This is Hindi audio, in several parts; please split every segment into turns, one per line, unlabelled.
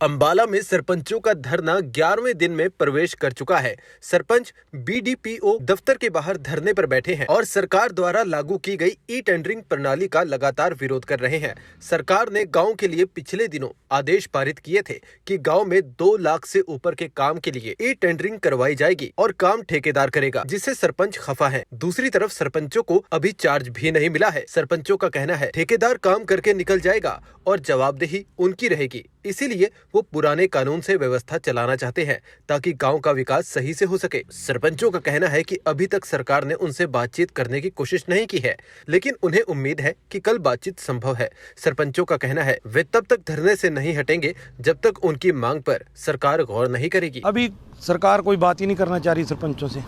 अंबाला में सरपंचों का धरना 11वें दिन में प्रवेश कर चुका है। सरपंच बीडीपीओ दफ्तर के बाहर धरने पर बैठे हैं और सरकार द्वारा लागू की गई ई टेंडरिंग प्रणाली का लगातार विरोध कर रहे हैं। सरकार ने गांव के लिए पिछले दिनों आदेश पारित किए थे कि गांव में 2 लाख से ऊपर के काम के लिए ई टेंडरिंग करवाई जाएगी और काम ठेकेदार करेगा, जिससे सरपंच खफा है। दूसरी तरफ सरपंचों को अभी चार्ज भी नहीं मिला है। सरपंचों का कहना है ठेकेदार काम करके निकल जाएगा और जवाबदेही उनकी रहेगी, इसीलिए वो पुराने कानून से व्यवस्था चलाना चाहते हैं ताकि गांव का विकास सही से हो सके। सरपंचों का कहना है कि अभी तक सरकार ने उनसे बातचीत करने की कोशिश नहीं की है, लेकिन उन्हें उम्मीद है कि कल बातचीत संभव है। सरपंचों का कहना है वे तब तक धरने से नहीं हटेंगे जब तक उनकी मांग पर सरकार गौर नहीं करेगी।
अभी सरकार कोई बात ही नहीं करना चाह रही सरपंचों से,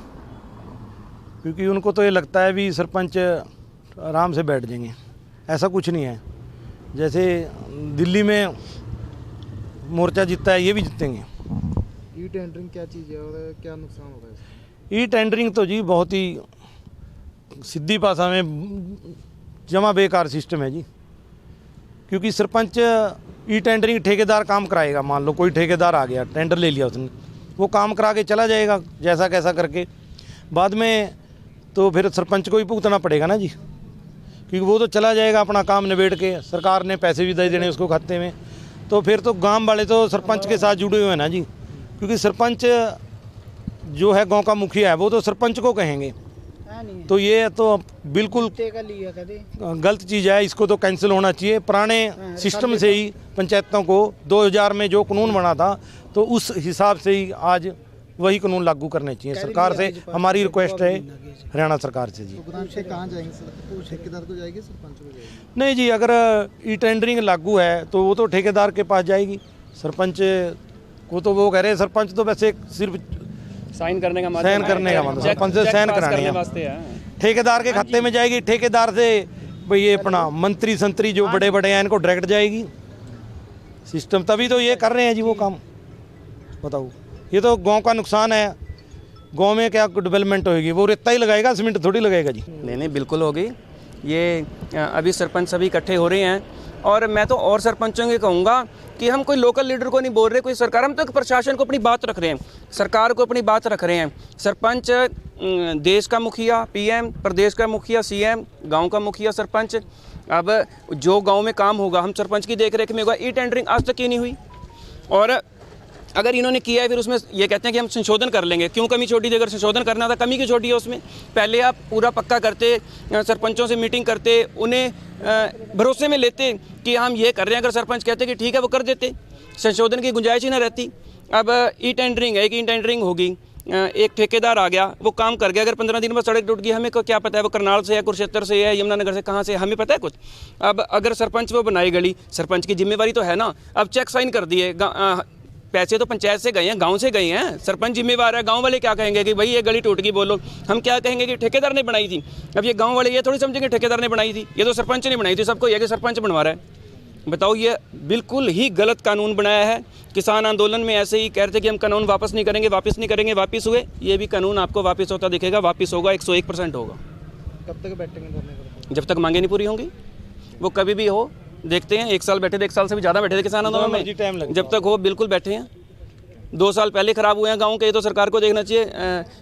क्योंकि उनको तो ये लगता है भी सरपंच आराम से बैठ जाएंगे। ऐसा कुछ नहीं है। जैसे दिल्ली में मोर्चा जीतता है, ये भी जीतेंगे।
ई टेंडरिंग क्या चीज़ है और क्या नुकसान होगा इससे?
ई टेंडरिंग तो जी बहुत ही सीधी भाषा में जमा बेकार सिस्टम है जी, क्योंकि सरपंच ई टेंडरिंग ठेकेदार काम कराएगा। मान लो कोई ठेकेदार आ गया, टेंडर ले लिया उसने, वो काम करा के चला जाएगा जैसा कैसा करके। बाद में तो फिर सरपंच को ही भुगतना पड़ेगा ना जी, क्योंकि वो तो चला जाएगा अपना काम निबेड़ के, सरकार ने पैसे भी दे देने उसको खाते में। तो फिर तो गांव वाले तो सरपंच के साथ जुड़े हुए हैं ना जी, क्योंकि सरपंच जो है गांव का मुखिया है, वो तो सरपंच को कहेंगे। तो ये तो बिल्कुल गलत चीज़ है, इसको तो कैंसिल होना चाहिए। पुराने सिस्टम से ही पंचायतों को 2000 में जो कानून बना था, तो उस हिसाब से ही आज वही कानून लागू करने चाहिए। सरकार से हमारी रिक्वेस्ट है, हरियाणा सरकार से जी।
कहाँ जाएंगे? ठेकेदार को जाएगी, सरपंच को जाएगी?
नहीं जी, अगर ई टेंडरिंग लागू है तो वो तो ठेकेदार के पास जाएगी। सरपंच को तो वो कह रहे हैं, सरपंच तो वैसे सिर्फ
साइन करने का
मतलब सरपंच से साइन कराने हैं, ठेकेदार के खाते में जाएगी। ठेकेदार से भाई ये अपना मंत्री संतरी जो बड़े बड़े हैं, इनको डायरेक्ट जाएगी सिस्टम। तभी तो ये कर रहे हैं जी वो काम। बताओ, ये तो गांव का नुकसान है। गांव में क्या डेवलपमेंट होगी? वो रेता ही लगाएगा, सीमेंट थोड़ी लगाएगा जी।
नहीं, बिल्कुल होगी। ये अभी सरपंच सभी इकट्ठे हो रहे हैं और मैं तो और सरपंचों को कहूँगा कि हम कोई लोकल लीडर को नहीं बोल रहे, कोई सरकार, हम तो प्रशासन को अपनी बात रख रहे हैं, सरकार को अपनी बात रख रहे हैं। सरपंच देश का मुखिया पीएम, प्रदेश का मुखिया सीएम, गांव का मुखिया सरपंच। अब जो गांव में काम होगा हम सरपंच की देख रेख में होगा। ई टेंडरिंग आज तक की नहीं हुई, और अगर इन्होंने किया है फिर उसमें ये कहते हैं कि हम संशोधन कर लेंगे। क्यों कमी छोटी थी? अगर संशोधन करना था, कमी क्यों छोटी है उसमें? पहले आप पूरा पक्का करते, सरपंचों से मीटिंग करते, उन्हें भरोसे में लेते कि हम ये कर रहे हैं। अगर सरपंच कहते कि ठीक है, वो कर देते, संशोधन की गुंजाइश ही ना रहती। अब ई टेंडरिंग है कि ई टेंडरिंग होगी, एक ठेकेदार आ गया, वो काम कर गया। अगर 15 दिन में सड़क टूट गई, हमें को क्या पता है वो करनाल से है, कुरुक्षेत्र से है, यमुनानगर से, कहाँ से, हमें पता है कुछ? अब अगर सरपंच वो बनाई गली, सरपंच की जिम्मेवारी तो है ना। अब चेक साइन कर दिए, पैसे तो पंचायत से गए हैं, गांव से गए हैं, सरपंच जिम्मेवार है। गांव वाले क्या कहेंगे कि भाई ये गली टूट गई, बोलो। हम क्या कहेंगे कि ठेकेदार ने बनाई थी। अब ये गांव वाले ये थोड़ी समझेंगे ठेकेदार ने बनाई थी, ये तो सरपंच ने बनाई थी। सबको ये कि सरपंच बनवा रहा है। बताओ, ये बिल्कुल ही गलत कानून बनाया है। किसान आंदोलन में ऐसे ही कह रहे थे कि हम कानून वापस नहीं करेंगे, वापस नहीं करेंगे, वापस हुए। ये भी कानून आपको वापस होता दिखेगा, वापस होगा, 101% होगा।
कब तक बैठेंगे धरने पर?
जब तक मांगे नहीं पूरी होंगी। वो कभी भी हो, देखते हैं। 1 साल बैठे थे, 1 साल से भी ज़्यादा बैठे थे किसान आंदोलन में। जब तक हो, बिल्कुल बैठे हैं। 2 साल पहले ख़राब हुए हैं गांव के, ये तो सरकार को देखना चाहिए।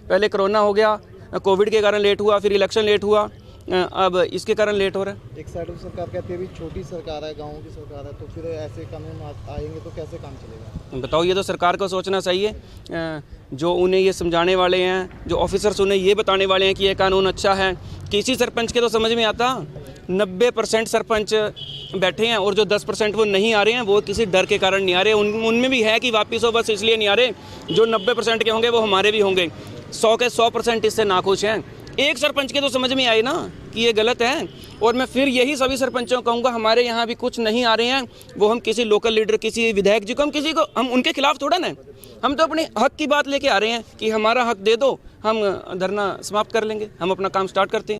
पहले कोरोना हो गया, कोविड के कारण लेट हुआ, फिर इलेक्शन लेट हुआ, अब इसके कारण लेट हो रहा है।
एक साइड सरकार कहती है भी छोटी सरकार है, गाँव की सरकार है, तो फिर ऐसे कानून आएंगे तो कैसे काम चलेगा?
बताओ, ये तो सरकार को सोचना चाहिए। जो उन्हें ये समझाने वाले हैं, जो ऑफिसर्स उन्हें ये बताने वाले हैं कि ये कानून अच्छा है, किसी सरपंच के तो समझ में आता। 90% सरपंच बैठे हैं और जो 10% वो नहीं आ रहे हैं, वो किसी डर के कारण नहीं आ रहे। उनमें भी है कि वापिस हो, बस इसलिए नहीं आ रहे। जो 90% के होंगे वो हमारे भी होंगे। 100 के 100% इससे नाखुश हैं। एक सरपंच के तो समझ में आए ना कि ये गलत है। और मैं फिर यही सभी सरपंचों को कहूँगा, हमारे यहाँ भी कुछ नहीं आ रहे हैं, वो हम किसी लोकल लीडर, किसी विधायक जी को, हम उनके खिलाफ थोड़ा ना, हम तो अपने हक की बात लेके आ रहे हैं कि हमारा हक दे दो, हम धरना समाप्त कर लेंगे, हम अपना काम स्टार्ट करते हैं।